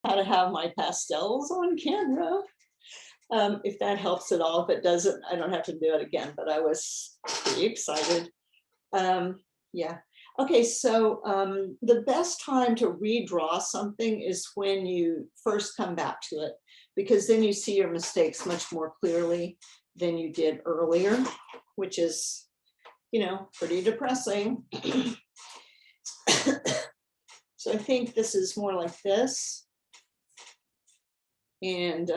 how to have my pastels on camera. If that helps at all. If it doesn't, I don't have to do it again, but I was pretty excited. Yeah. Okay, so the best time to redraw something is when you first come back to it, because then you see your mistakes much more clearly than you did earlier, which is, you know, pretty depressing. So I think this is more like this. And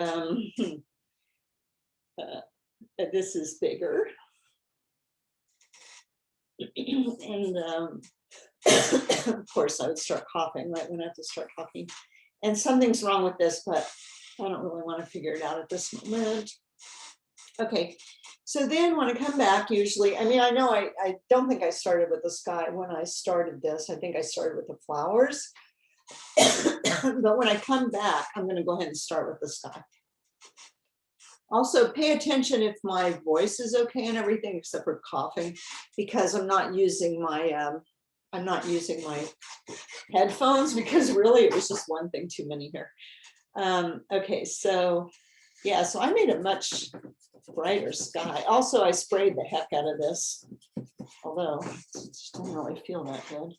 this is bigger. And of course I would start coughing right when I have to start talking. And something's wrong with this, but I don't really want to figure it out at this moment. Okay, so then when I come back, usually, I mean, I know I don't think I started with the sky when I started this. I think I started with the flowers. But when I come back, I'm going to go ahead and start with the sky. Also, pay attention if my voice is okay and everything, except for coughing, because I'm not using my headphones, because really it was just one thing too many here. Okay, so yeah, so I made a much brighter sky. Also, I sprayed the heck out of this, although I just don't really feel that good.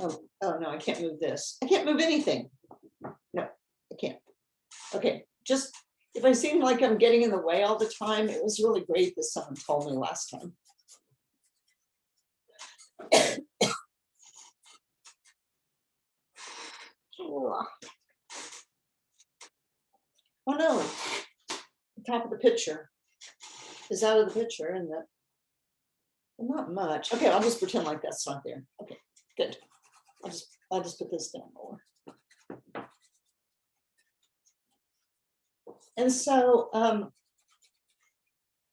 Oh no, I can't move this. I can't move anything. No, I can't. Okay, just if I seem like I'm getting in the way all the time, it was really great that someone told me last time. Oh no, the top of the picture is out of the picture, and that, well, not much. Okay, I'll just pretend like that's not there. Okay, good. I'll just put this down more. And so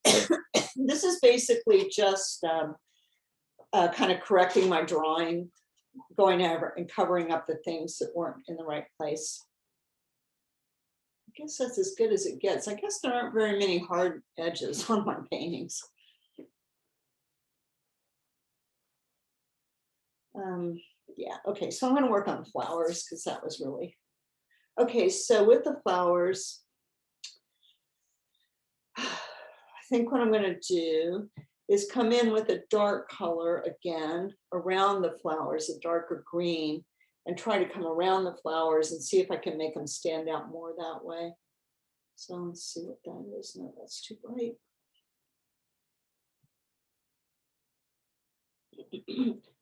this is basically just kind of correcting my drawing, going over and covering up the things that weren't in the right place. I guess that's as good as it gets. I guess there aren't very many hard edges on my paintings. Yeah, okay, so I'm going to work on the flowers because that was really, okay, so with the flowers, I think what I'm going to do is come in with a dark color again around the flowers, a darker green, and try to come around the flowers and see if I can make them stand out more that way. So let's see what that is. No, that's too bright.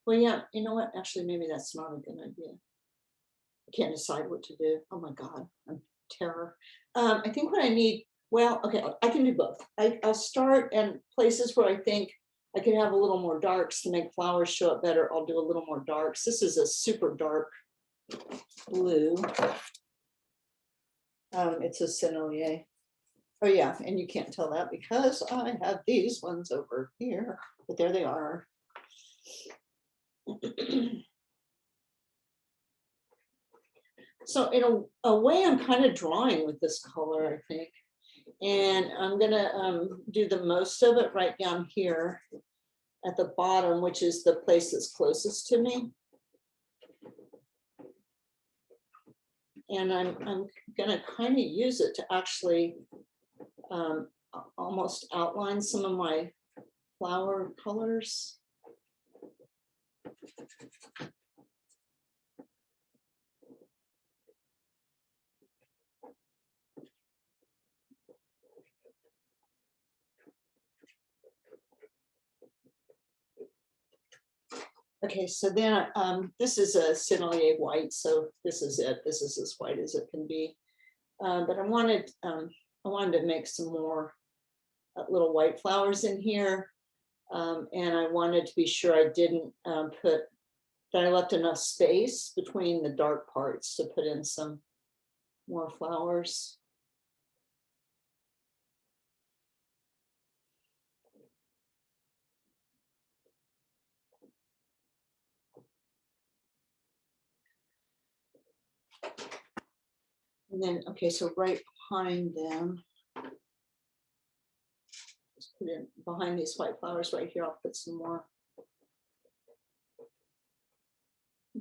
Well, yeah, you know what? Actually, maybe that's not a good idea. I can't decide what to do. Oh my God, I'm terror. I think what I need, well, okay, I can do both. I'll start in places where I think I can have a little more darks to make flowers show up better. I'll do a little more darks. This is a super dark blue. It's a Sennelier. Oh yeah, and you can't tell that because I have these ones over here, but there they are. So in a way, I'm kind of drawing with this color, I think. And I'm gonna do the most of it right down here at the bottom, which is the place that's closest to me. And I'm gonna kind of use it to actually almost outline some of my flower colors. Okay, so then this is a Sennelier white, so this is it. This is as white as it can be. But I wanted to make some more little white flowers in here, and I wanted to be sure I didn't that I left enough space between the dark parts to put in some more flowers. And then, okay, so right behind them, just put in behind these white flowers right here, I'll put some more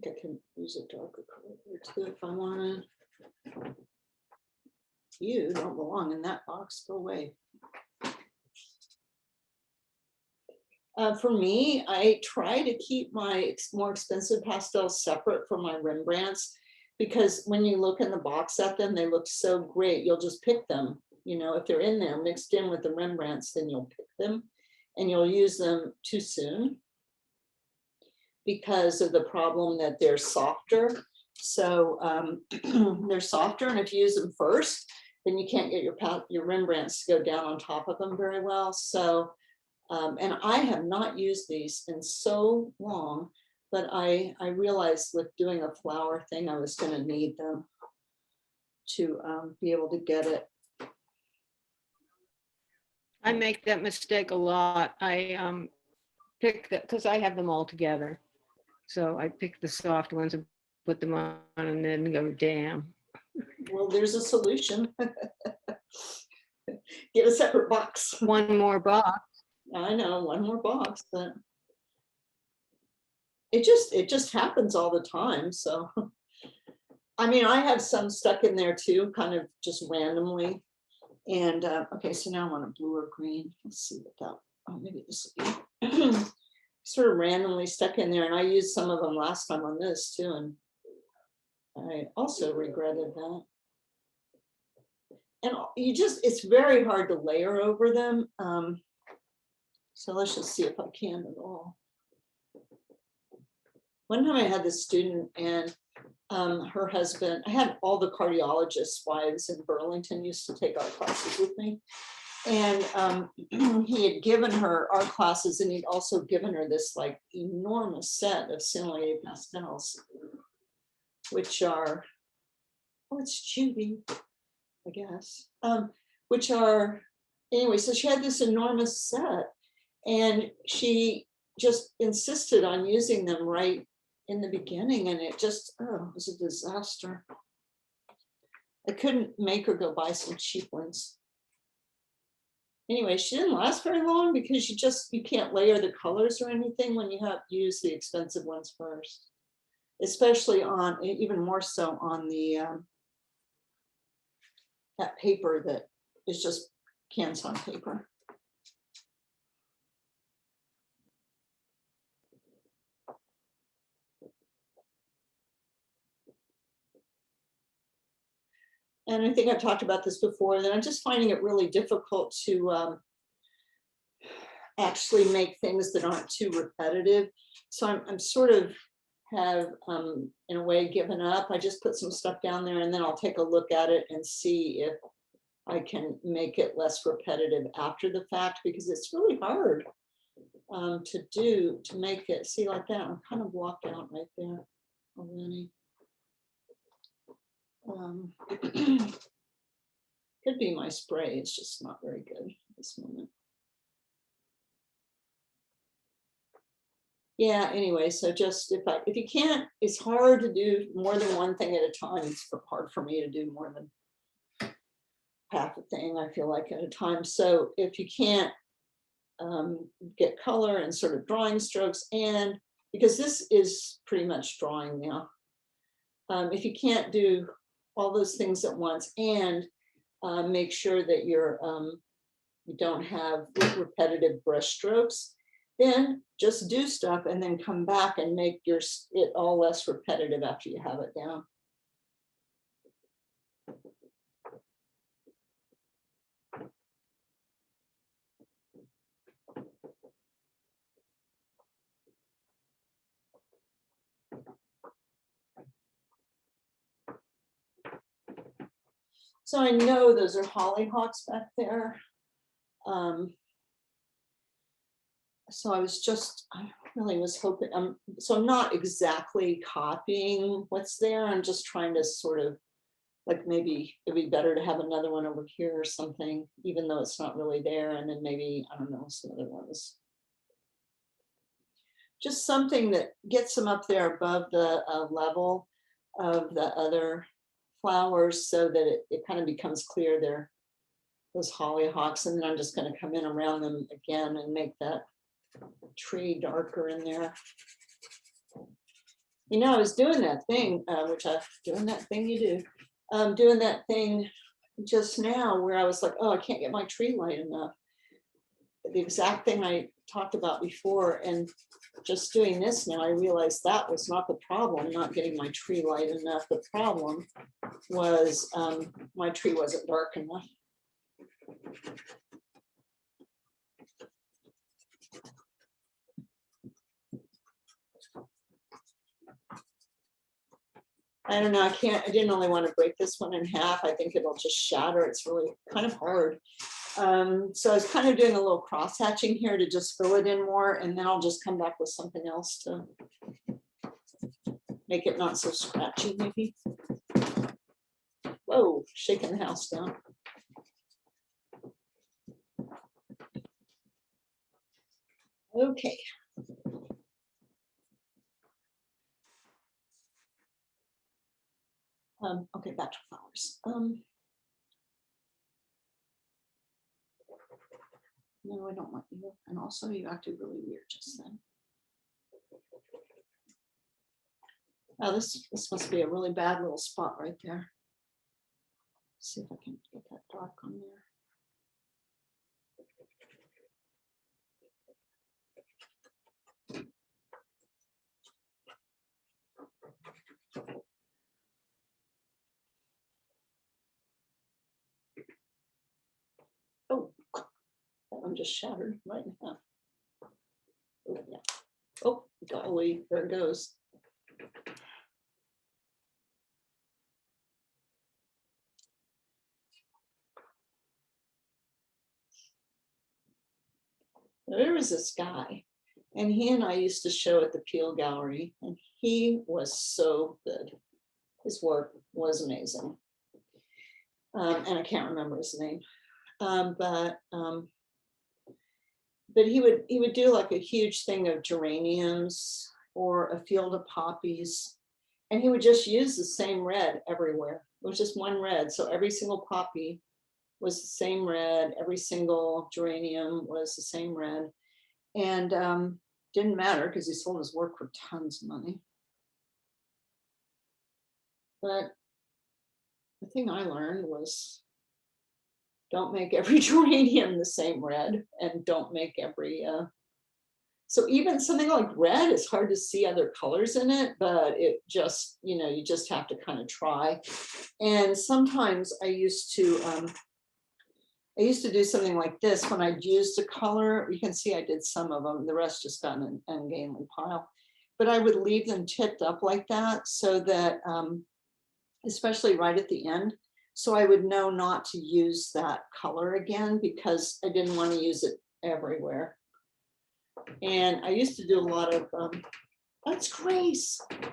think I can use a darker color too if I want to. You don't belong in that box. Go away. For me, I try to keep my more expensive pastels separate from my Rembrandts, because when you look in the box at them, they look so great. You'll just pick them. You know, if they're in there mixed in with the Rembrandts, then you'll pick them and you'll use them too soon because of the problem that they're softer. So they're softer, and if you use them first, then you can't get your Rembrandts to go down on top of them very well. So, and I have not used these in so long, but I realized with doing a flower thing, I was going to need them to be able to get it. I make that mistake a lot. I pick that because I have them all together. So I pick the soft ones and put them on and then go, damn. Well, there's a solution. Get a separate box. One more box. I know, one more box, but it just happens all the time. So, I mean, I have some stuck in there too, kind of just randomly. And okay, so now I want a blue or green. Let's see what that. Oh, maybe this will be sort of randomly stuck in there. And I used some of them last time on this too, and I also regretted that. And it's very hard to layer over them. So let's just see if I can at all. One time I had this student, and her husband, I had all the cardiologists' wives in Burlington used to take art classes with me. And he had given her art classes, and he'd also given her this like enormous set of Sennelier pastels, which are, oh, it's Judy, I guess, which are, anyway, so she had this enormous set, and she just insisted on using them right in the beginning, and it just, oh, it was a disaster. I couldn't make her go buy some cheap ones. Anyway, she didn't last very long because you can't layer the colors or anything when you have to use the expensive ones first, especially on, even more so on the that paper that is just canson paper. And I think I've talked about this before, that I'm just finding it really difficult to actually make things that aren't too repetitive. So I'm sort of have, in a way, given up. I just put some stuff down there, and then I'll take a look at it and see if I can make it less repetitive after the fact, because it's really hard to make it, see, like that. I'm kind of blocked out right there already. Could be my spray, it's just not very good at this moment. Yeah, anyway, so just if you can't, it's hard to do more than one thing at a time. It's hard for me to do more than half a thing, I feel like, at a time. So if you can't get color and sort of drawing strokes, and because this is pretty much drawing now, if you can't do all those things at once and make sure that you don't have repetitive brush strokes, then just do stuff and then come back and make it all less repetitive after you have it down. So I know those are hollyhocks back there. So I really was hoping, so I'm not exactly copying what's there. I'm just trying to sort of, like, maybe it'd be better to have another one over here or something, even though it's not really there. And then maybe, I don't know, some other ones. Just something that gets them up there above the level of the other flowers, so that it kind of becomes clear they're those hollyhocks. And then I'm just going to come in around them again and make that tree darker in there. You know, I was doing that thing, which I doing that thing you do, doing that thing just now where I was like, oh, I can't get my tree light enough. The exact thing I talked about before, and just doing this now, I realized that was not the problem, not getting my tree light enough. The problem was my tree wasn't dark enough. I don't know, I didn't only want to break this one in half. I think it'll just shatter. It's really kind of hard. So I was kind of doing a little cross hatching here to just fill it in more, and then I'll just come back with something else to make it not so scratchy maybe. Whoa, shaking the house down. Okay. Okay, back to flowers. No, I don't want you. And also you acted really weird just then. Oh, this must be a really bad little spot right there. See if I can get that dark on there. Oh, that one just shattered right in half. Oh, yeah. Oh, golly, there it goes. There was this guy, and he and I used to show at the Peel Gallery, and he was so good. His work was amazing. And I can't remember his name, but he would do like a huge thing of geraniums or a field of poppies, and he would just use the same red everywhere. It was just one red, so every single poppy was the same red, every single geranium was the same red, and didn't matter because he sold his work for tons of money. But the thing I learned was don't make every geranium the same red, and don't make every so even something like red is hard to see other colors in it, but it just, you just have to kind of try. And sometimes I used to do something like this when I'd used a color. You can see I did some of them, the rest just got in an ungainly pile. But I would leave them tipped up like that so that, especially right at the end, so I would know not to use that color again because I didn't want to use it everywhere. And I used to do a lot of, that's Grace. I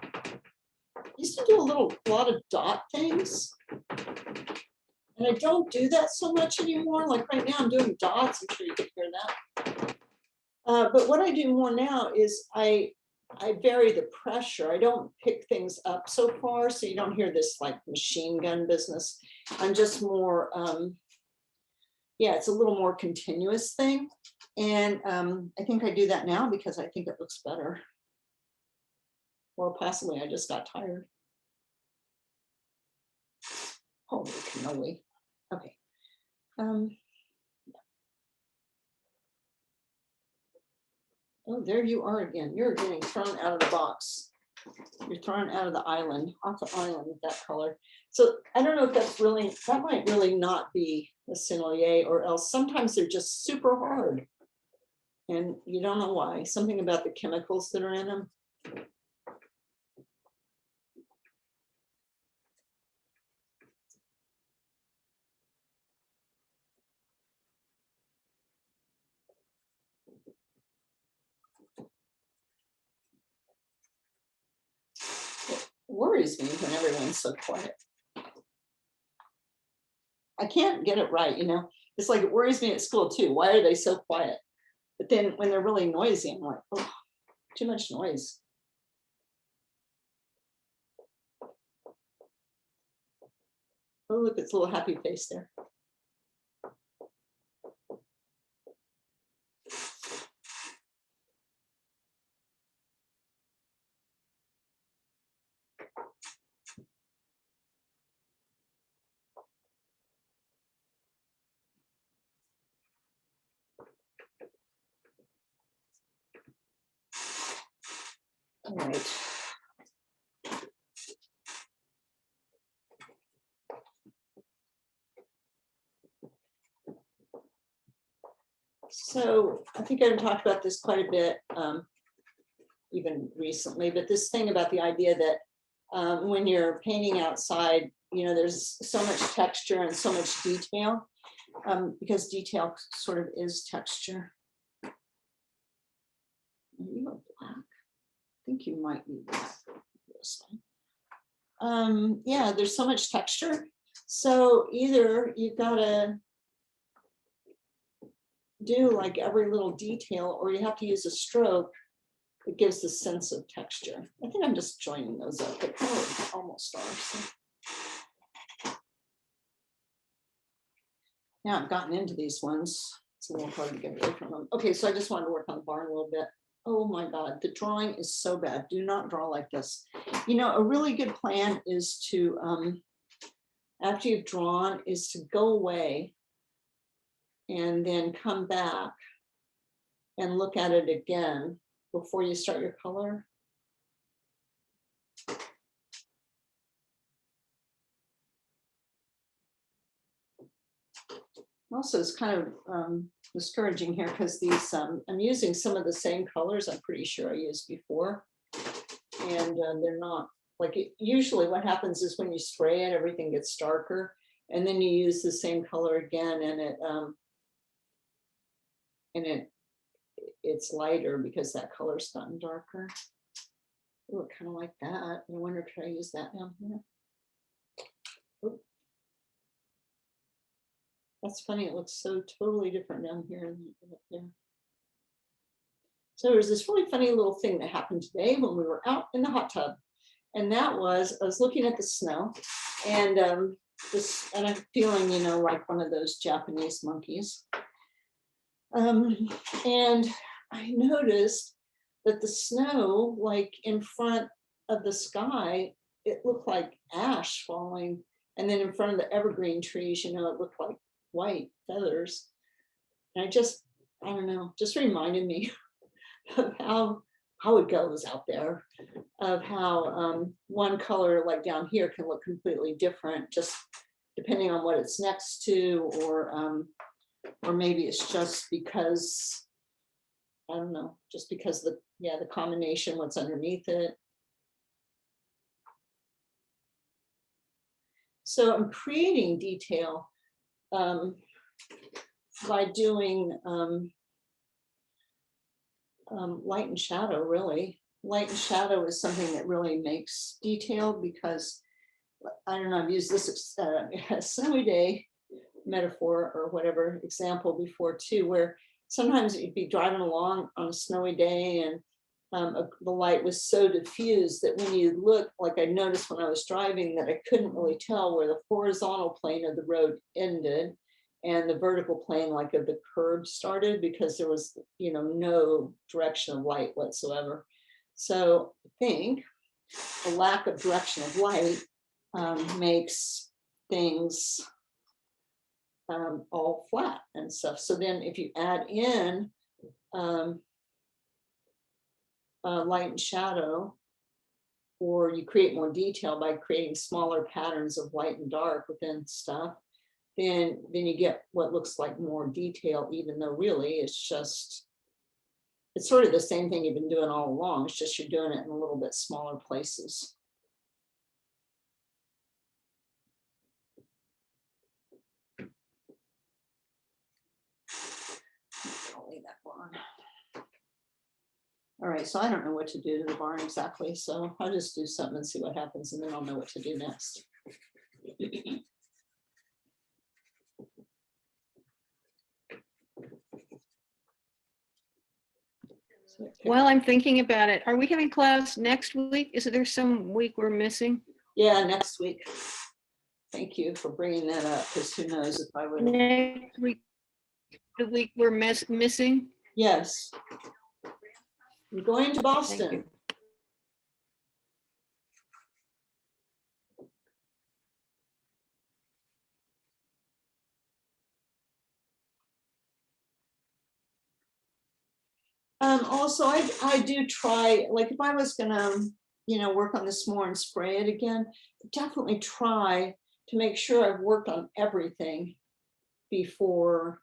used to do a lot of dot things. And I don't do that so much anymore. Like right now I'm doing dots, I'm sure you can hear that. But what I do more now is I vary the pressure. I don't pick things up so far, so you don't hear this like machine gun business. I'm just more, yeah, it's a little more continuous thing. And I think I do that now because I think it looks better. Or possibly I just got tired. Holy cannoli. Okay. Oh, there you are again. You're getting thrown out of the box. You're thrown out of the island, off the island with that color. So I don't know if that's really, that might really not be a sennelier, or else sometimes they're just super hard. And you don't know why. Something about the chemicals that are in them. Worries me when everyone's so quiet. I can't get it right, It's like it worries me at school too. Why are they so quiet? But then when they're really noisy, I'm like, oh, too much noise. Oh, look, it's a little happy face there. All right. So I think I've talked about this quite a bit, even recently, but this thing about the idea that when you're painting outside, you know, there's so much texture and so much detail, because detail sort of is texture. You look black. I think you might be black. Yeah, there's so much texture. So either you've got to do like every little detail, or you have to use a stroke that gives the sense of texture. I think I'm just joining those up, but almost are. So. Now I've gotten into these ones. It's a little hard to get away from them. Okay, so I just wanted to work on the barn a little bit. Oh my God, the drawing is so bad. Do not draw like this. You know, a really good plan is to, after you've drawn, is to go away and then come back and look at it again before you start your color. Also, it's kind of discouraging here because these, I'm using some of the same colors I'm pretty sure I used before. And they're not, like usually what happens is when you spray it, everything gets darker. And then you use the same color again and it's lighter because that color's gotten darker. Oh, kind of like that. I wonder, could I use that down here? Oop. That's funny, it looks so totally different down here and up there. So there's this really funny little thing that happened today when we were out in the hot tub. And that was, I was looking at the snow and and I'm feeling, you know, like one of those Japanese monkeys. And I noticed that the snow, like in front of the sky, it looked like ash falling. And then in front of the evergreen trees, you know, it looked like white feathers. And I don't know, just reminded me of how it goes out there, of how one color like down here can look completely different just depending on what it's next to, or maybe it's just because, I don't know, just because the combination, what's underneath it. So I'm creating detail by doing light and shadow, really. Light and shadow is something that really makes detail because, I don't know, I've used this snowy day metaphor or whatever example before too, where sometimes you'd be driving along on a snowy day and the light was so diffused that when you look, like I noticed when I was driving, that I couldn't really tell where the horizontal plane of the road ended and the vertical plane, like of the curb, started, because there was, you know, no direction of light whatsoever. So I think a lack of direction of light makes things all flat and stuff. So then if you add in light and shadow, or you create more detail by creating smaller patterns of light and dark within stuff, then you get what looks like more detail, even though really it's sort of the same thing you've been doing all along. It's just you're doing it in a little bit smaller places. I'll leave that barn. All right, so I don't know what to do to the barn exactly, so I'll just do something and see what happens, and then I'll know what to do next. While I'm thinking about it, are we having class next week? Is there some week we're missing? Yeah, next week. Thank you for bringing that up, because who knows if I would. Next week, the week we're missing? Yes. I'm going to Boston. Also, I do try, like if I was gonna, work on this more and spray it again, definitely try to make sure I've worked on everything before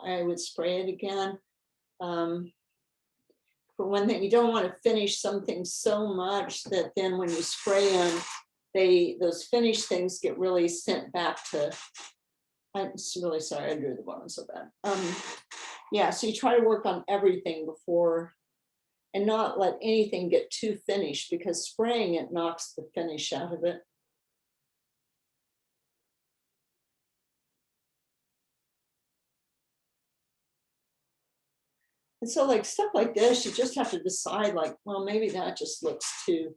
I would spray it again. For one thing, you don't want to finish something so much that then when you spray them, those finished things get really sent back to. I'm really sorry, I drew the bottom so bad. Yeah, so you try to work on everything before and not let anything get too finished, because spraying it knocks the finish out of it. And so like stuff like this, you just have to decide like, well, maybe that just looks too,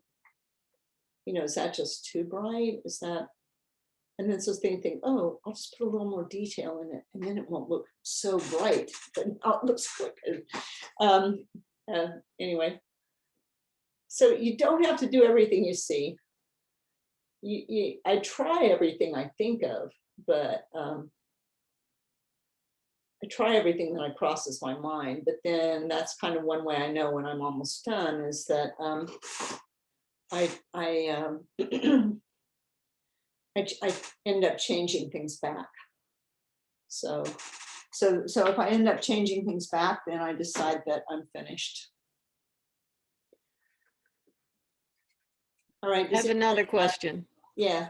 is that just too bright? Is that, and then so they think, oh, I'll just put a little more detail in it and then it won't look so bright, but now it looks good. Anyway, so you don't have to do everything you see. I try everything I think of, but I try everything that crosses my mind. But then that's kind of one way I know when I'm almost done is that I end up changing things back. So if I end up changing things back, then I decide that I'm finished. All right. I have another question. Yeah.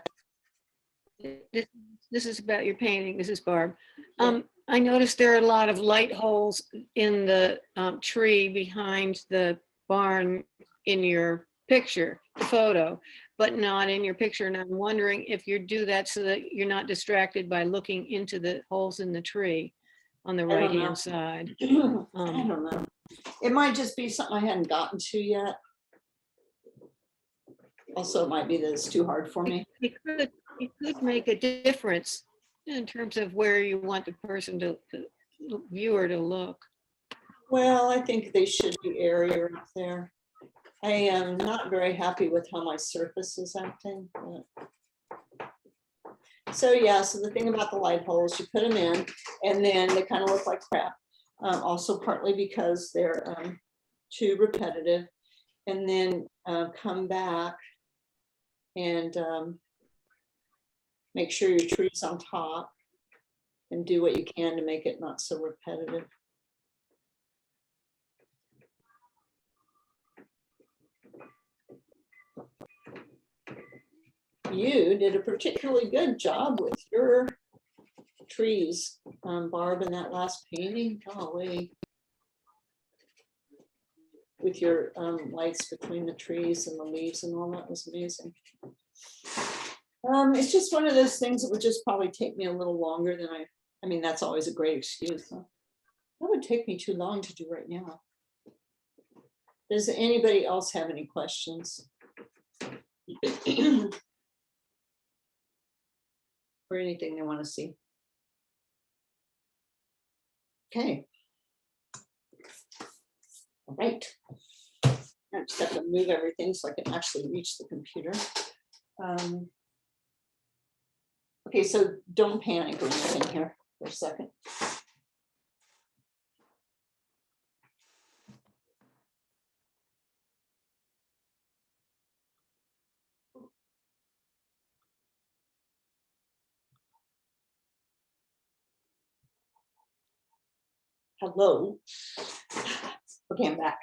This is about your painting. This is Barb. Yeah. I noticed there are a lot of light holes in the tree behind the barn in your picture, the photo, but not in your picture. And I'm wondering if you do that so that you're not distracted by looking into the holes in the tree on the right-hand side. I don't know. It might just be something I hadn't gotten to yet. Also, it might be that it's too hard for me. It could make a difference in terms of where you want the person the viewer to look. Well, I think they should be airier up there. I am not very happy with how my surface is acting. So yeah, so the thing about the light holes, you put them in and then they kind of look like crap. Also partly because they're too repetitive, and then come back and make sure your tree's on top and do what you can to make it not so repetitive. You did a particularly good job with your trees, Barb, in that last painting. Golly. With your lights between the trees and the leaves and all that was amazing. It's just one of those things that would just probably take me a little longer than I mean, that's always a great excuse. Huh? That would take me too long to do right now. Does anybody else have any questions? Or anything they want to see? Okay. All right. I just have to move everything so I can actually reach the computer. Okay, so don't panic or anything here for a second. Hello. Okay, I'm back.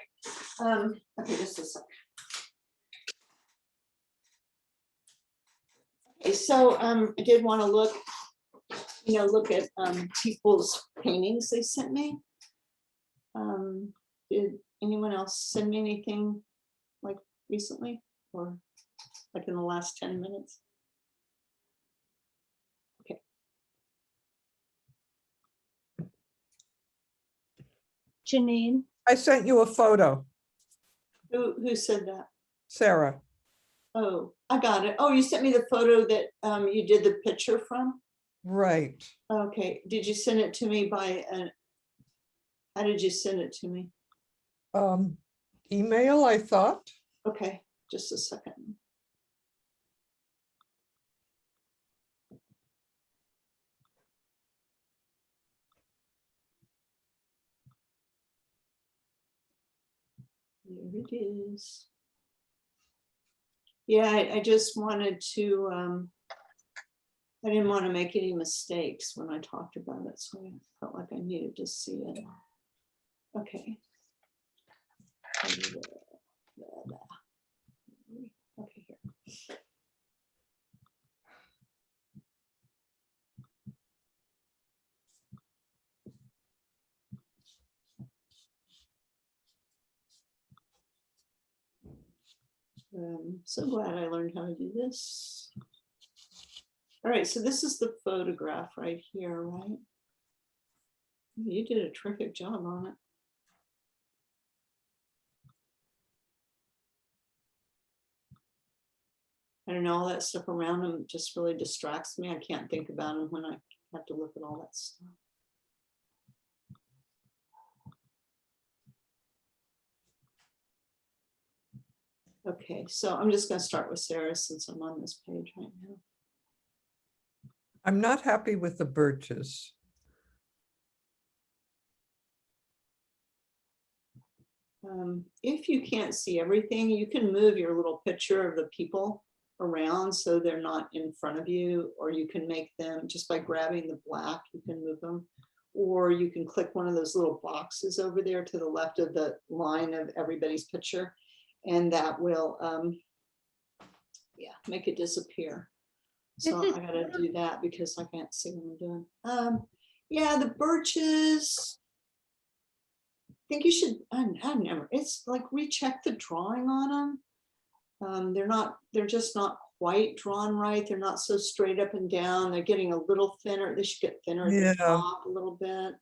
Okay, just a second. Okay, so I did want to look at people's paintings they sent me. Did anyone else send me anything like recently or like in the last 10 minutes? Okay. Janine, I sent you a photo, Who said that? Sarah. Oh, I got it. Oh, you sent me the photo that you did the picture from? Right. Okay. Did you send it to me by how did you send it to me? Email, I thought. Okay, just a second. There it is. Yeah, I just wanted to, I didn't want to make any mistakes when I talked about it, so I felt like I needed to see it. Okay. Okay, here. So glad I learned how to do this. All right, so this is the photograph right here, right? You did a terrific job on it. I don't know, all that stuff around them just really distracts me. I can't think about them when I have to look at all that stuff. Okay, so I'm just going to start with Sarah since I'm on this page right now. I'm not happy with the birches. If you can't see everything, you can move your little picture of the people around so they're not in front of you, or you can make them just by grabbing the black, you can move them, or you can click one of those little boxes over there to the left of the line of everybody's picture, and that will, yeah, make it disappear. So I gotta do that because I can't see what I'm doing. Yeah, the birches. I think you should, I never, it's like recheck the drawing on them. They're just not quite drawn right. They're not so straight up and down. They're getting a little thinner. They should get thinner at the Yeah. top a little bit.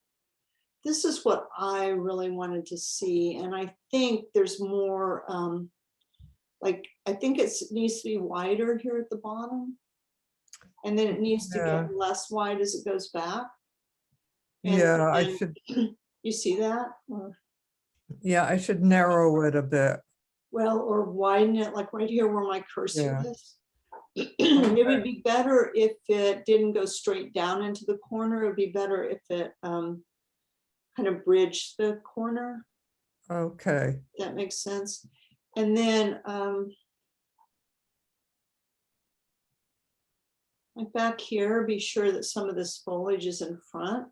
This is what I really wanted to see. And I think there's more, like, I think it needs to be wider here at the bottom. And then it needs to Yeah. get less wide as it goes back. And Yeah, I then- should, You see that? Or, yeah, I should narrow it a bit. well, or widen it, like right here where my cursor Yeah. is. It would be better if it didn't go straight down into the corner. It would be better if it kind of bridged the corner. Okay, If that makes sense. And then like back here, be sure that some of this foliage is in front,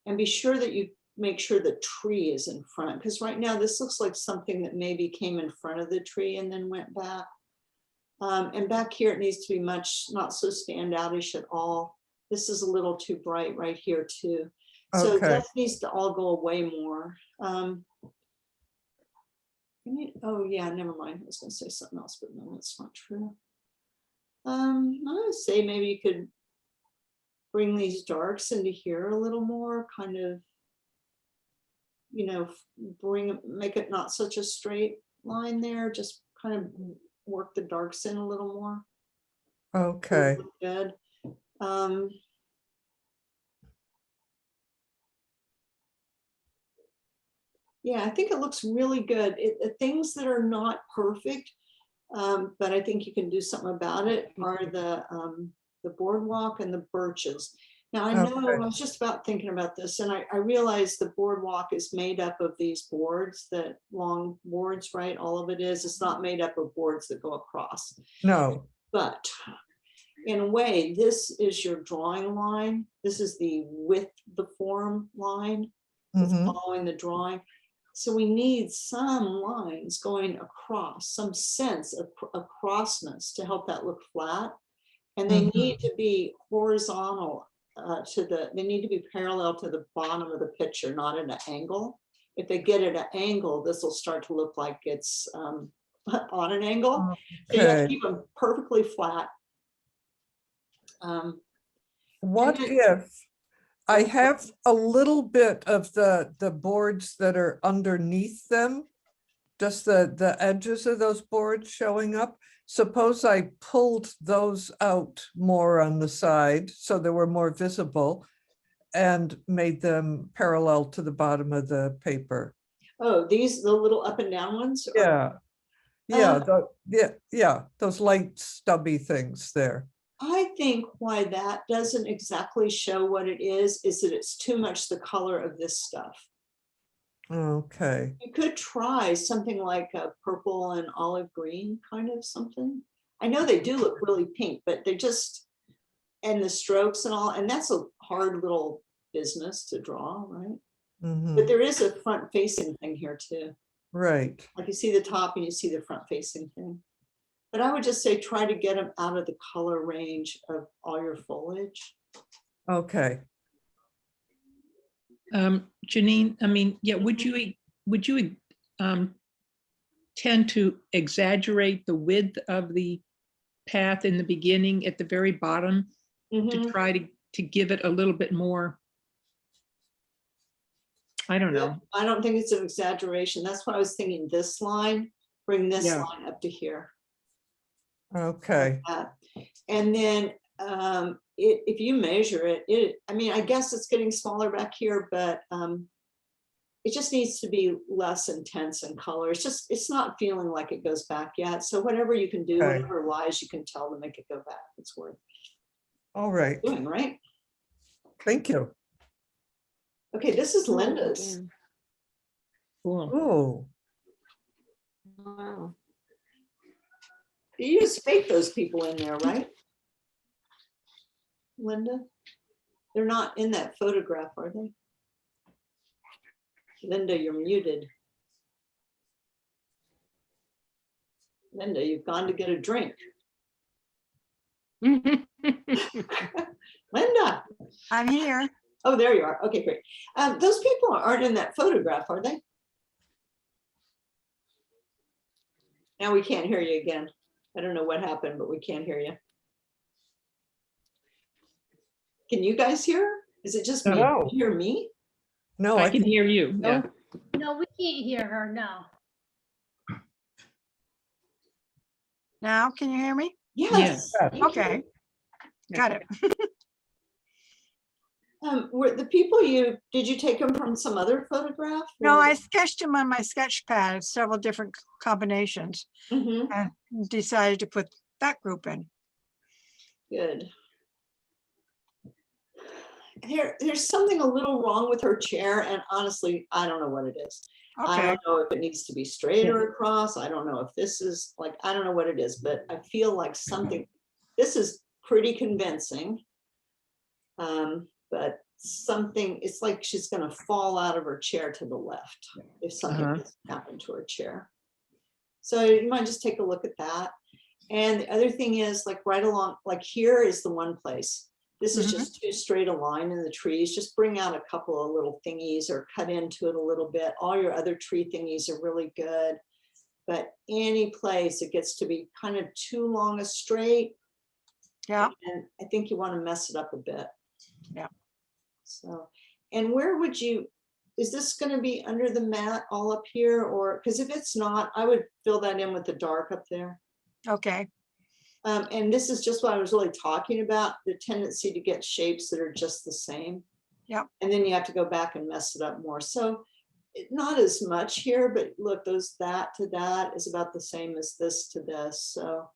and be sure that you make sure the tree is in front, because right now this looks like something that maybe came in front of the tree and then went back. And back here, it needs to be much, not so standoutish at all. This is a little too bright right here too. So okay. that needs to all go away more. Oh yeah, never mind. I was gonna say something else, but no, that's not true. I would say maybe you could bring these darks into here a little more, kind of, you know, make it not such a straight line there, just kind of work the darks in a little more. Okay, Good. Yeah, I think it looks really good. Things that are not perfect, but I think you can do something about it, are the boardwalk and the birches. Now I know, Okay. I was just about thinking about this, and I realized the boardwalk is made up of these boards, that long boards, right? All of it is. It's not made up of boards that go across. no, But in a way, this is your drawing line. This is the with the form line that's mhm, following the drawing. So we need some lines going across, some sense of crossness to help that look flat. And they need to be horizontal they need to be parallel to the bottom of the picture, not at an angle. If they get at an angle, this will start to look like it's on an angle. So you have to okay. keep them perfectly flat. What then- if I have a little bit of the boards that are underneath them? Just the edges of those boards showing up? Suppose I pulled those out more on the side so they were more visible and made them parallel to the bottom of the paper. Oh, the little up and down ones? Or- Yeah, yeah, yeah, those light stubby things there. I think why that doesn't exactly show what it is that it's too much the color of this stuff. Okay, You could try something like a purple and olive green kind of something. I know they do look really pink, but they just, and the strokes and all, and that's a hard little business to draw, right? But mhm, there is a front facing thing here too. right, Like you see the top and you see the front facing thing. But I would just say try to get them out of the color range of all your foliage. okay. Janine, I mean, yeah, would you tend to exaggerate the width of the path in the beginning at the very bottom to Mhm. try to give it a little bit more? I don't know. I don't think it's an exaggeration. That's what I was thinking. This line, bring this Yeah. line up to here. Okay, that. And then if you measure it, I mean, I guess it's getting smaller back here, but it just needs to be less intense in color. It's not feeling like it goes back yet. So whatever you can do, Okay. whatever lies you can tell to make it go back, it's worth all right. doing, right? Thank you. Okay, this is Linda's. Cool. Oh, Wow. You just fake those people in there, right? Linda? They're not in that photograph, are they? Linda, you're muted. Linda, you've gone to get a drink. Linda. I'm here. Oh, there you are. Okay, great. Those people aren't in that photograph, are they? Now we can't hear you again. I don't know what happened, but we can't hear you. Can you guys hear? Is it just me? No. Can you hear me? no, I can hear you. Yeah. No, we can't hear her, no. Now, can you hear me? Yes. Yeah. thank you. Okay, got it. Were the people did you take them from some other photograph? No, I sketched them on my sketch pad, several different combinations, Mhm. and decided to put that group in. Good. There's something a little wrong with her chair, and honestly, I don't know what it is. I Okay, don't know if it needs to be straighter across. I don't know if this is like, I don't know what it is, but I feel like something, this is pretty convincing. But something, it's like she's gonna fall out of her chair to the left if something doesn't happen to her chair. So you might just take a look at that. And the other thing is like right along, like here is the one place. This is just too straight a line in the trees. Just bring out a couple of little thingies or cut into it a little bit. All your other tree thingies are really good. But any place it gets to be kind of too long a straight, yeah, and I think you want to mess it up a bit. Yeah. So, and where would you, is this going to be under the mat all up here? Or, because if it's not, I would fill that in with the dark up there. okay, And this is just what I was really talking about, the tendency to get shapes that are just the same. Yep. And then you have to go back and mess it up more. So not as much here, but look, that to that is about the same as this to this. So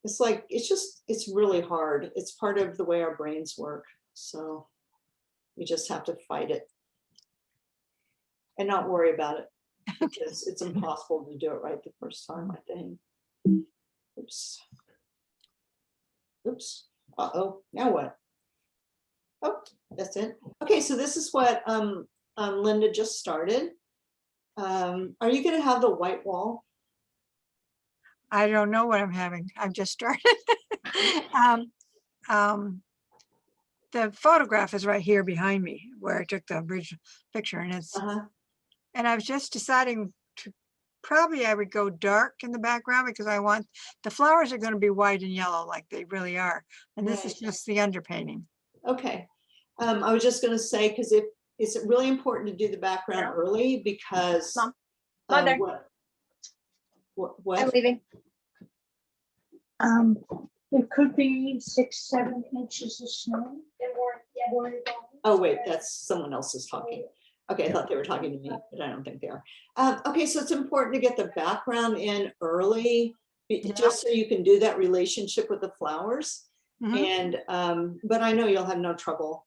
it's like, it's really hard. It's part of the way our brains work. So you just have to fight it and not worry about it because it's impossible to do it right the first time, I think. Oops. Oops. Uh-oh, now what? Oh, that's it. Okay, so this is what Linda just started. Are you gonna have the white wall? I don't know what I'm having. I've just started. The photograph is right here behind me where I took the original picture, and and I was just deciding to, probably I would go dark in the background because I want, the flowers are going to be white and yellow like they really are. And this is Right. just the underpainting. Okay. I was just gonna say, because it's really important to do the background Yeah. early because Mom. Mother. what? I'm leaving. It could be 6-7 inches of snow. Oh, wait, that's someone else is talking. Okay, I thought they were talking to me, but I don't think they are. Okay, so it's important to get the background in early, just so you can do that relationship with the flowers. Mhm. And, but I know you'll have no trouble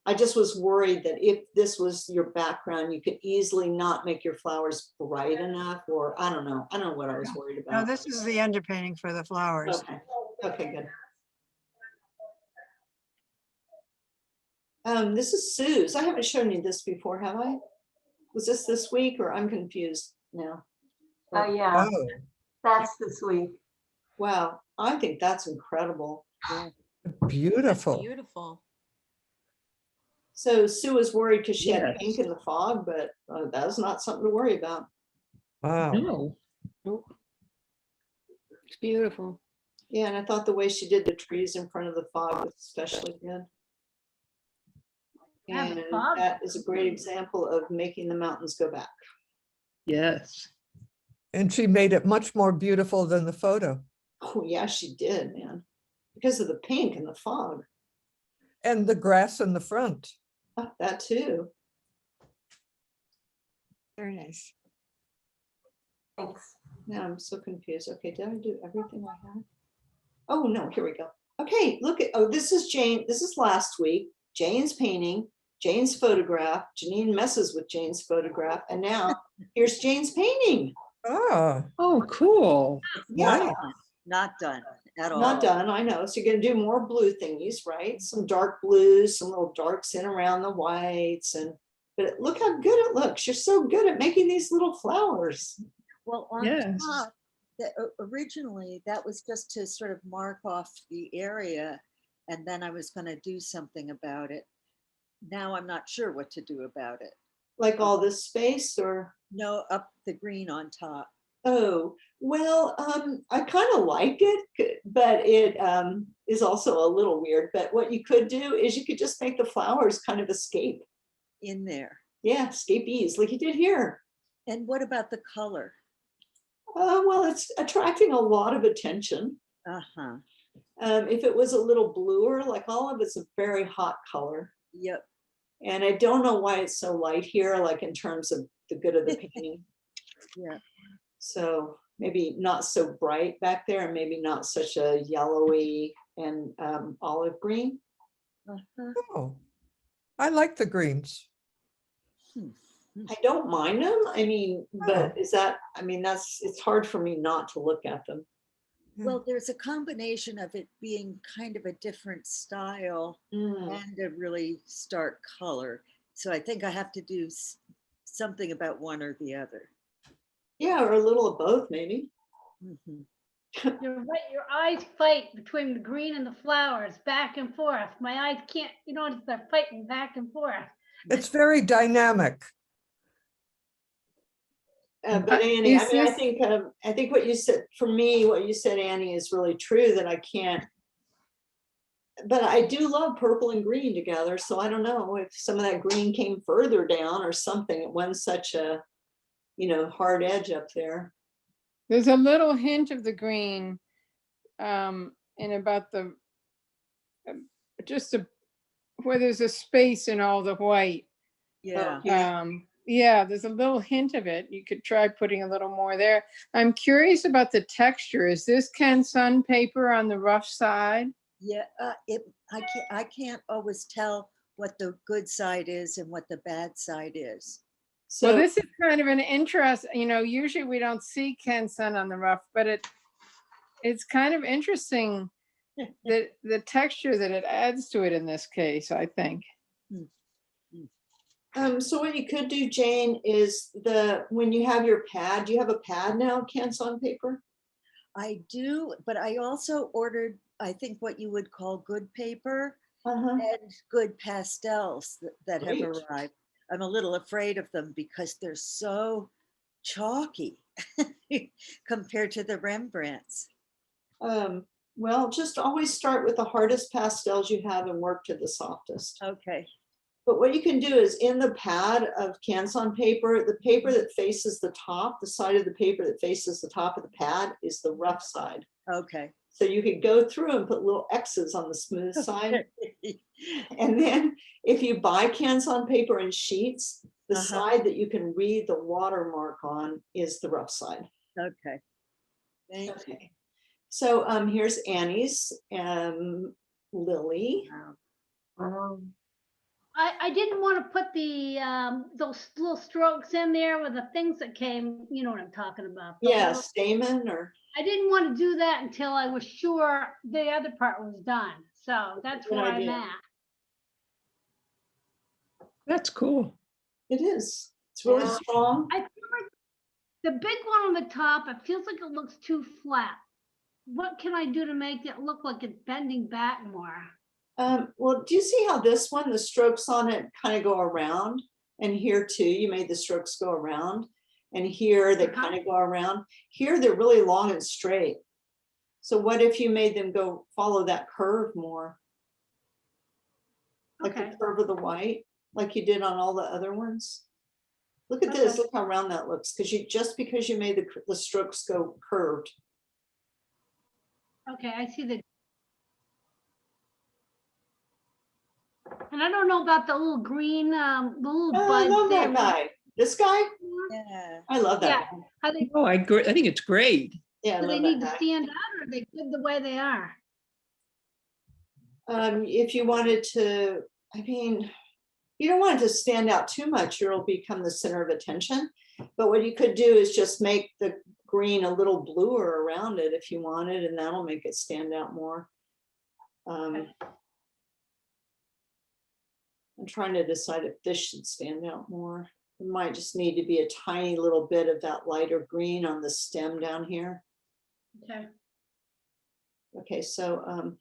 I just was worried that if this was your background, you could easily not make your flowers bright enough, or I don't know. I don't know what I was worried No, about. this is the underpainting for the flowers. Okay, okay, good. This is Sue's. I haven't shown you this before, have I? Was this week, or I'm confused now? Yeah, Oh, that's this week. Wow, I think that's incredible. beautiful. Beautiful. So Sue was worried because she had Yes. pink in the fog, but that's not something to worry about. Wow. No, It's beautiful. Yeah, and I thought the way she did the trees in front of the fog was especially good. Yeah, the And fog that is a great example of making the mountains go back. yes. And she made it much more beautiful than the photo. Oh, yeah, she did, man. Because of the pink and the fog. And the grass in the front. Oh, that too. Very nice. Thanks. Now I'm so confused. Okay, did I do everything I had? Oh, no, here we go. Okay, look at, oh, this is Jane. This is last week. Jane's painting, Jane's photograph. Janine messes with Jane's photograph. And now here's Jane's painting. Ah, Oh, cool. Yeah, nice. Not done at all. not done, I know. So you're gonna do more blue thingies, right? Some dark blues, some little darks in around the whites, and but look how good it looks. You're so good at making these little flowers. Well, on Yes. top, originally, that was just to sort of mark off the area, and then I was gonna do something about it. Now I'm not sure what to do about it. Like all this space, or No, up the green on top. oh, well, I kind of like it, but it is also a little weird. But what you could do is you could just make the flowers kind of escape. In there. Yeah, escapees like you did here. And what about the color? Well, it's attracting a lot of attention. Uh-huh. If it was a little bluer, like olive is a very hot color. Yep. And I don't know why it's so light here, like in terms of the good of the painting. Yeah. So maybe not so bright back there, and maybe not such a yellowy and olive green. Uh-huh. Oh, I like the greens. I don't mind them. I mean, but Oh. is that, I mean, it's hard for me not to look at them. Well, there's a combination of it being kind of a different style Mm. and a really stark color. So I think I have to do something about one or the other. Yeah, or a little of both, maybe. Mhm. You're right, your eyes fight between the green and the flowers, back and forth. My eyes can't, you notice they're fighting back and forth. It's very dynamic. But Annie, Is I mean, this- I think what you said, for me, what you said, Annie, is really true, that I can't. But I do love purple and green together. So I don't know if some of that green came further down or something. It wasn't such a, hard edge up there. There's a little hint of the green in about the, just where there's a space in all the white. Yeah. Yeah, there's a little hint of it. You could try putting a little more there. I'm curious about the texture. Is this Canson paper on the rough side? Yeah, I can't always tell what the good side is and what the bad side is. So Well, this is kind of an interest, usually we don't see Canson on the rough, but it's kind of interesting that the texture that it adds to it in this case, I think. so what you could do, Jane, is when you have your pad, do you have a pad now, Canson paper? I do, but I also ordered, I think what you would call good paper Uh-huh. and good pastels that have Great. arrived. I'm a little afraid of them because they're so chalky compared to the Rembrandts. Well, just always start with the hardest pastels you have and work to the softest. Okay. But what you can do is in the pad of Canson paper, the paper that faces the top, the side of the paper that faces the top of the pad is the rough side. Okay. So you could go through and put little X's on the smooth side. And then if you buy Canson paper in sheets, the side that you can read the watermark on is the rough side. Okay. Thank you. Okay. So here's Annie's Lily. Um, I didn't want to put the, those little strokes in there with the things that came, you know what I'm talking about. the Yeah, little- stamen or, I didn't want to do that until I was sure the other part was done. So that's Good where I'm idea. at. That's cool. it is, it's really Yeah. strong. I feel like the big one on the top, it feels like it looks too flat. What can I do to make it look like it's bending back more? Well, do you see how this one, the strokes on it kind of go around? And here too, you made the strokes go around. And here they Uh-huh. kind of go around. Here they're really long and straight. So what if you made them go follow that curve more? Like Okay. the curve of the white, like you did on all the other ones? Look at this, Okay. look how round that looks, because because you made the strokes go curved. Okay, I see the. And I don't know about the little green, the little Oh, I buds love there. that guy. This guy, Yeah. I love that Yeah. guy. Are they, Oh, I think it's great. Yeah, I do they love need that to guy. stand out or are they good the way they are? If you wanted to, I mean, you don't want it to stand out too much, or it'll become the center of attention. But what you could do is just make the green a little bluer around it if you wanted, and that'll make it stand out more. I'm trying to decide if this should stand out more. It might just need to be a tiny little bit of that lighter green on the stem down here. Okay. Okay, so,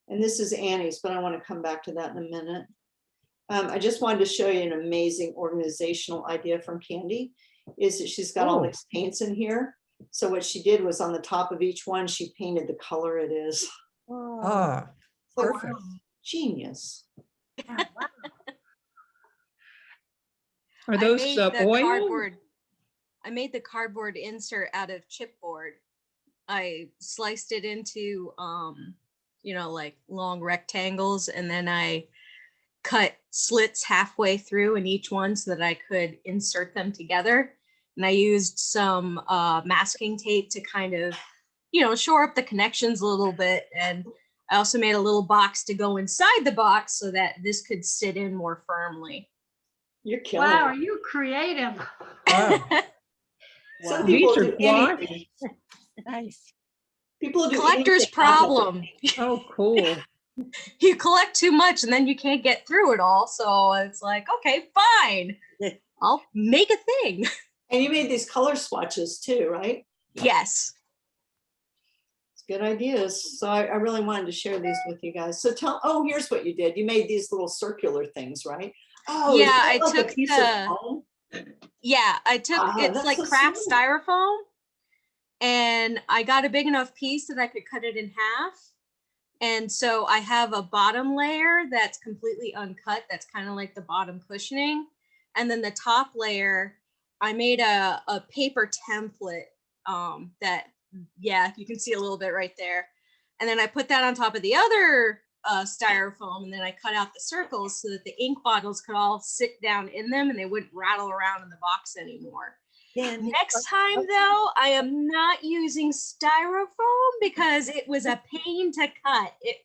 and this is Annie's, but I want to come back to that in a minute. I just wanted to show you an amazing organizational idea from Candy, is that she's got all Oh. these paints in here. So what she did was on the top of each one, she painted the color it is. Oh, Ah, So perfect. genius. Are I those made the oil? cardboard. I made the cardboard insert out of chipboard. I sliced it into, you know, like long rectangles, and then I cut slits halfway through in each one so that I could insert them together. And I used some masking tape to kind of, you know, shore up the connections a little bit. And I also made a little box to go inside the box so that this could sit in more firmly. You're killing Wow, are it. you creative? Wow. Some wow. people These are do gouache? anything. Nice. People do Collector's anything out of it. problem. Oh, cool. You collect too much and then you can't get through it all. So it's like, okay, fine. I'll make a thing. And you made these color swatches too, right? Yes. It's good ideas. So I really wanted to share these with you guys. So oh, here's what you did. You made these little circular things, right? Oh, is Yeah, that I like a took piece of foam? Yeah, I took, Ah, it's that's like so craft smart. styrofoam, and I got a big enough piece that I could cut it in half. And so I have a bottom layer that's completely uncut. That's kind of like the bottom cushioning. And then the top layer, I made a paper template that, yeah, you can see a little bit right there. And then I put that on top of the other styrofoam, and then I cut out the circles so that the ink bottles could all sit down in them and they wouldn't rattle around in the box anymore. Candy, Next time though, I am not using styrofoam because it was a pain to cut. It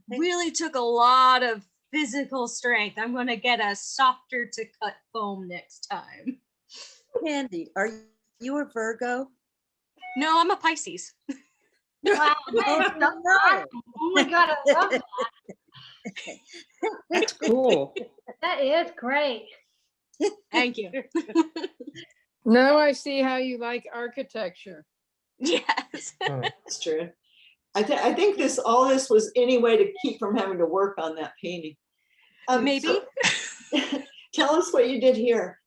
really took a lot of physical strength. I'm going to get a softer to cut foam next time. Candy, are you a Virgo? No, I'm a Pisces. Wow, No, that is so no. awesome. Oh my God, I love that. That's cool. That is great. Thank you. Now I see how you like architecture. Yes. That's true. I think all this was any way to keep from having to work on that painting. Maybe. So, tell us what you did here.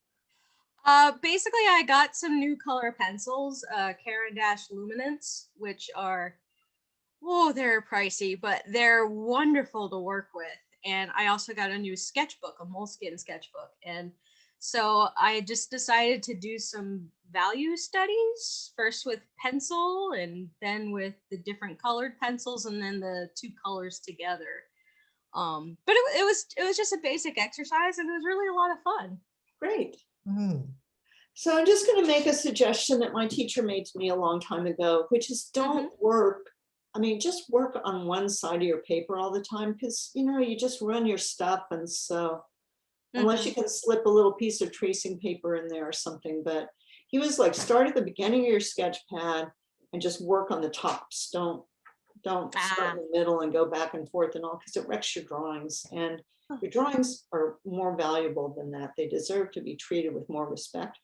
Basically, I got some new color pencils, Caran d'Ache Luminance, which are, oh, they're pricey, but they're wonderful to work with. And I also got a new sketchbook, a Moleskine sketchbook. And so I just decided to do some value studies, first with pencil and then with the different colored pencils and then the two colors together. But it was just a basic exercise and it was really a lot of fun. Great. Hmm. So I'm just going to make a suggestion that my teacher made to me a long time ago, which is don't work. I mean, just work on one side of your paper all the time because, you know, you just run your stuff. And so unless you can slip a little piece of tracing paper in there or something. But he was like, start at the beginning of your sketch pad and just work on the tops. Don't start in the middle and go back and forth and all, because it wrecks your drawings. And your drawings are more valuable than that. They deserve to be treated with more respect,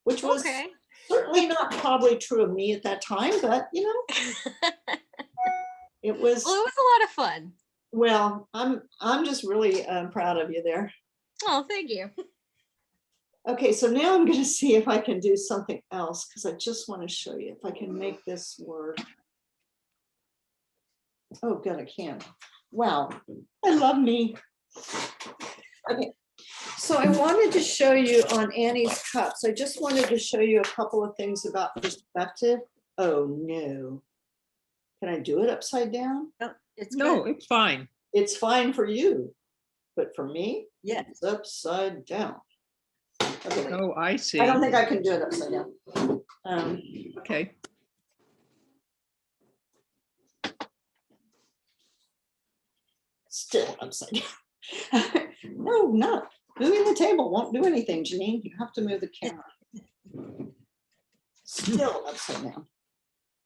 which was Okay. certainly not probably true of me at that time, but you know, it was. Well, it was a lot of fun. Well, I'm just really proud of you there. Oh, thank you. Okay, so now I'm going to see if I can do something else, because I just want to show you if I can make this work. Oh, good, I can. Wow, I love me. Okay, so I wanted to show you on Annie's cups. I just wanted to show you a couple of things about perspective. Oh no, can I do it upside down? No, it's No, good. it's fine. It's fine for you, but for me, Yes. it's upside down. Okay, wait. Oh, I see. I don't think I can do it upside down. Okay. Still upside down. No, not moving the table won't do anything, Janine. You have to move the camera. Still upside down.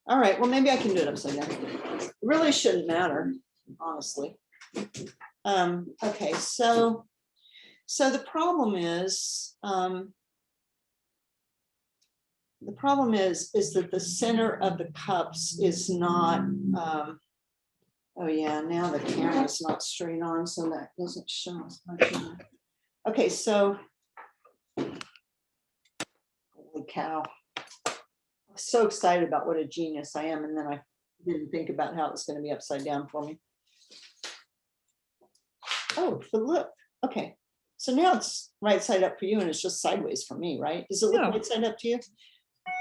All right, well, maybe I can do it upside down. It really shouldn't matter, honestly. Okay, so the problem is that the center of the cups is not oh yeah, now the camera's not straight on, so that doesn't show us much. Okay, so holy cow. I'm so excited about what a genius I am, and then I didn't think about how it's going to be upside down for me. Oh, but look, okay. So now it's right side up for you, and it's just sideways for me, right? Does it look Yeah. right side up to you?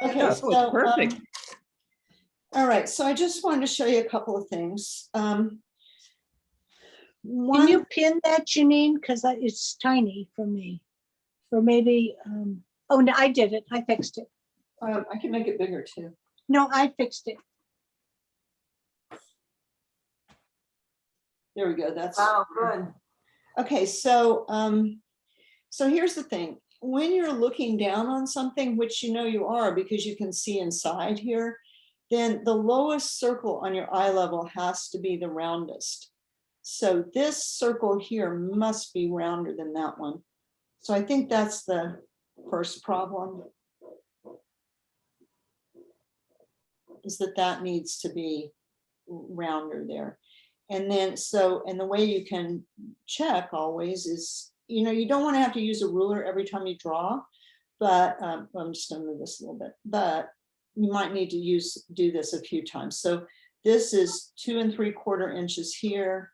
Okay, Yeah, so it's perfect. all right, so I just wanted to show you a couple of things. Can One, you pin that, Janine? Because it's tiny for me. Or maybe, oh, no, I did it. I fixed it. I can make it bigger too. No, I fixed it. There we go. That's Wow, good. okay. So, so here's the thing. When you're looking down on something, which you know you are because you can see inside here, then the lowest circle on your eye level has to be the roundest. So this circle here must be rounder than that one. So I think that's the first problem, is that needs to be rounder there. And then, and the way you can check always is, you know, you don't want to have to use a ruler every time you draw, but I'm just gonna move this a little bit, but you might need to do this a few times. So this is 2 3/4 inches here.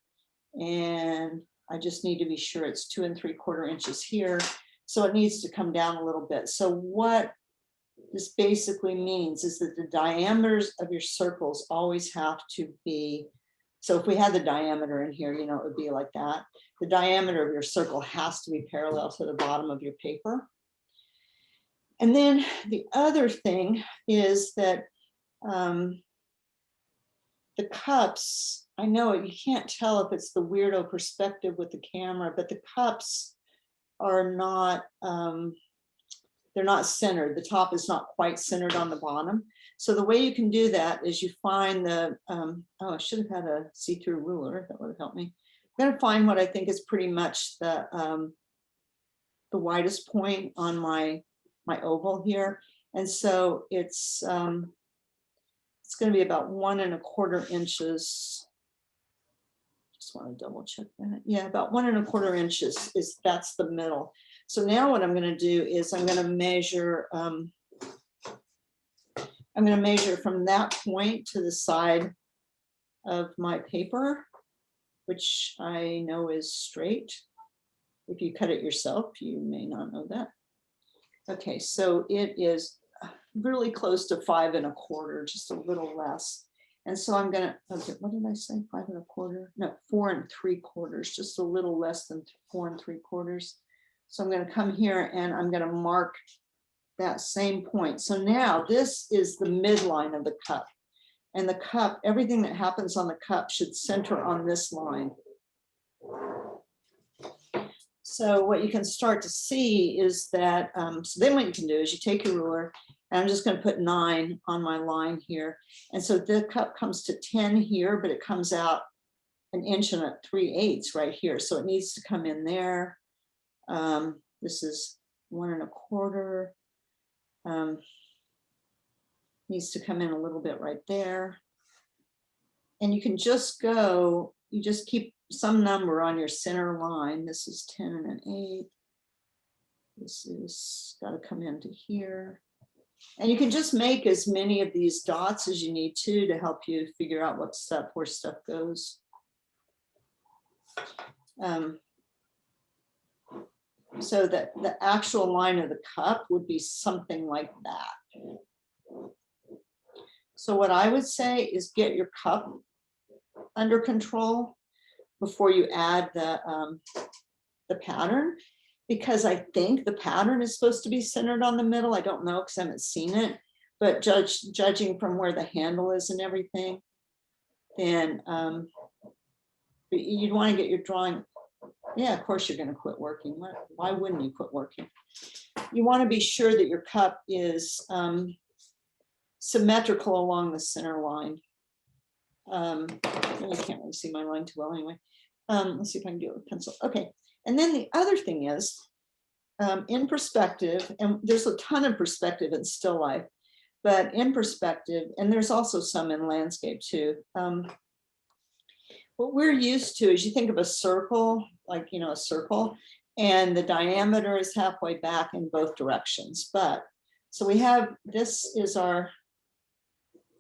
And I just need to be sure it's 2 3/4 inches here. So it needs to come down a little bit. So what this basically means is that the diameters of your circles always have to be, so if we had the diameter in here, you know, it would be like that. The diameter of your circle has to be parallel to the bottom of your paper. And then the other thing is that the cups, I know you can't tell if it's the weirdo perspective with the camera, but the cups are not, they're not centered. The top is not quite centered on the bottom. So the way you can do that is you find the, oh, I should have had a see-through ruler. That would have helped me. I'm gonna find what I think is pretty much the widest point on my oval here. And so it's going to be about 1 1/4 inches. Just want to double check that. Yeah, about 1 1/4 inches that's the middle. So now what I'm going to do is I'm going to measure. I'm going to measure from that point to the side of my paper, which I know is straight. If you cut it yourself, you may not know that. Okay, so it is really close to 5 1/4, just a little less. And so I'm gonna, okay, what did I say? 5 1/4? No, 4 3/4, just a little less than 4 3/4. So I'm gonna come here and I'm gonna mark that same point. So now this is the midline of the cup. And the cup, everything that happens on the cup should center on this line. So what you can start to see is that, so then what you can do is you take your ruler, and I'm just going to put 9 on my line here. And so the cup comes to 10 here, but it comes out 1 inch and 3/8 right here. So it needs to come in there. This is 1 1/4. Needs to come in a little bit right there. And you can just go, you just keep some number on your center line. This is 10 1/8. This is got to come into here. And you can just make as many of these dots as you need to help you figure out what stuff, where stuff goes. So that the actual line of the cup would be something like that. So what I would say is get your cup under control before you add the pattern, because I think the pattern is supposed to be centered on the middle. I don't know because I haven't seen it, but judging from where the handle is and everything, then you'd want to get your drawing. Yeah, of course you're going to quit working. Why wouldn't you quit working? You want to be sure that your cup is symmetrical along the center line. I can't really see my line too well anyway. Let's see if I can do it with pencil. Okay, and then the other thing is, in perspective, and there's a ton of perspective in still life, but in perspective, and there's also some in landscape too. What we're used to is you think of a circle, like, you know, a circle, and the diameter is halfway back in both directions. But so we have, this is our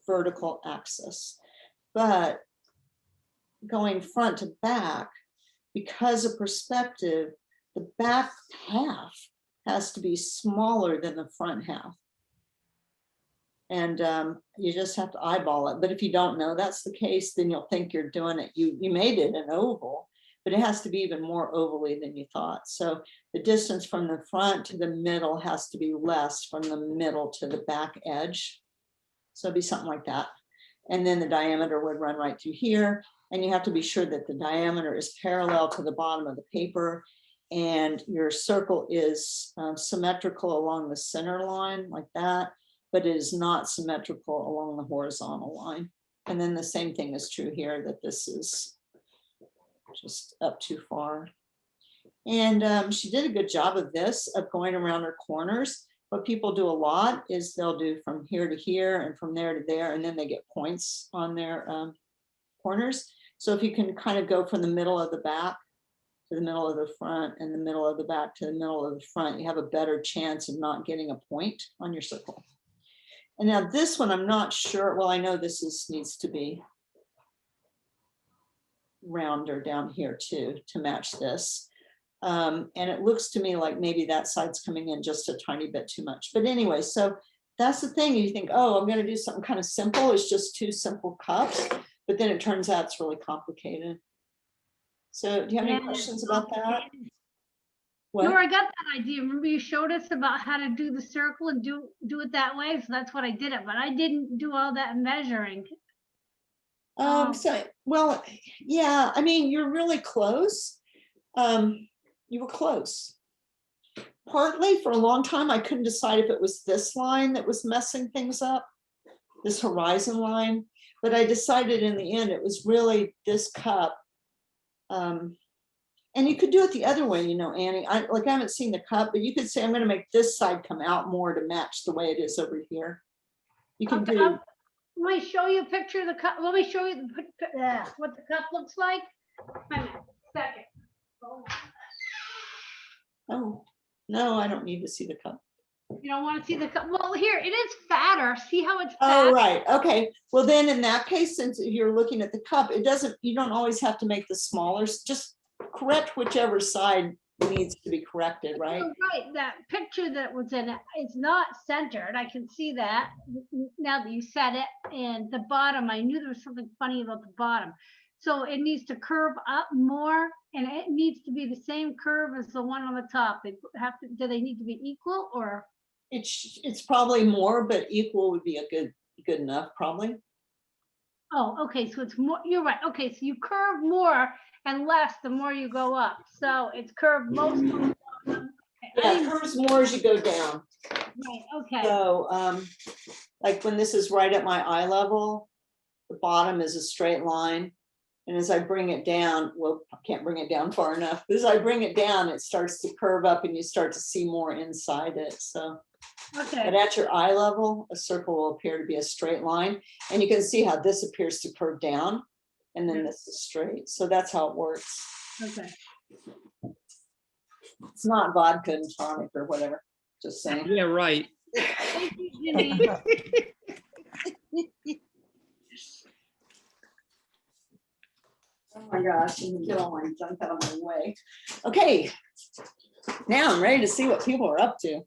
vertical axis, but going front to back, because of perspective, the back half has to be smaller than the front half. And you just have to eyeball it. But if you don't know that's the case, then you'll think you're doing it. You made it an oval, but it has to be even more ovally than you thought. So the distance from the front to the middle has to be less from the middle to the back edge. So it'd be something like that. And then the diameter would run right through here. And you have to be sure that the diameter is parallel to the bottom of the paper. And your circle is symmetrical along the center line like that, but it is not symmetrical along the horizontal line. And then the same thing is true here, that this is just up too far. And she did a good job of this, of going around her corners. What people do a lot is they'll do from here to here and from there to there, and then they get points on their corners. So if you can kind of go from the middle of the back to the middle of the front and the middle of the back to the middle of the front, you have a better chance of not getting a point on your circle. And now this one, I'm not sure. Well, I know this needs to be rounder down here too, to match this. And it looks to me like maybe that side's coming in just a tiny bit too much. But anyway, so that's the thing. You think, oh, I'm going to do something kind of simple. It's just 2 simple cups. But then it turns out it's really complicated. So do you have any questions about that? What? No, I got that idea. Remember you showed us about how to do the circle and do it that way. So that's what I did it, but I didn't do all that measuring. So, well, yeah, I mean, you're really close. You were close. Partly for a long time, I couldn't decide if it was this line that was messing things up, this horizon line, but I decided in the end, it was really this cup. And you could do it the other way, you know, Annie. I haven't seen the cup, but you could say, I'm going to make this side come out more to match the way it is over here. You can do. Let me show you a picture of the cup. Let me show you what the cup looks like. Wait a minute, second. Oh, no, I don't need to see the cup. You don't want to see the cup? Well, here, it is fatter. See how it's Oh, fat? right. Okay. Well, then in that case, since you're looking at the cup, you don't always have to make the smaller, just correct whichever side needs to be corrected, right? You're right. That picture that was in it, it's not centered. I can see that now that you said it. And the bottom, I knew there was something funny about the bottom. So it needs to curve up more, and it needs to be the same curve as the one on the top. Do they need to be equal, or? It's probably more, but equal would be a good enough, probably. Oh, okay, so it's more, you're right. Okay, so you curve more and less the more you go up. So it's curved most. of the way. Okay, I Yeah, it didn't- curves more as you go down. Right, okay, So, like when this is right at my eye level, the bottom is a straight line. And as I bring it down, well, I can't bring it down far enough. As I bring it down, it starts to curve up and you start to see more inside it. So, okay, but at your eye level, a circle will appear to be a straight line. And you can see how this appears to curve down and then this is straight. So that's how it works. okay. It's not vodka and tonic or whatever, just saying. Yeah, right. Thank you, Ginny. Oh my gosh, I'm gonna get all my junk out of my way. Okay, now I'm ready to see what people are up to.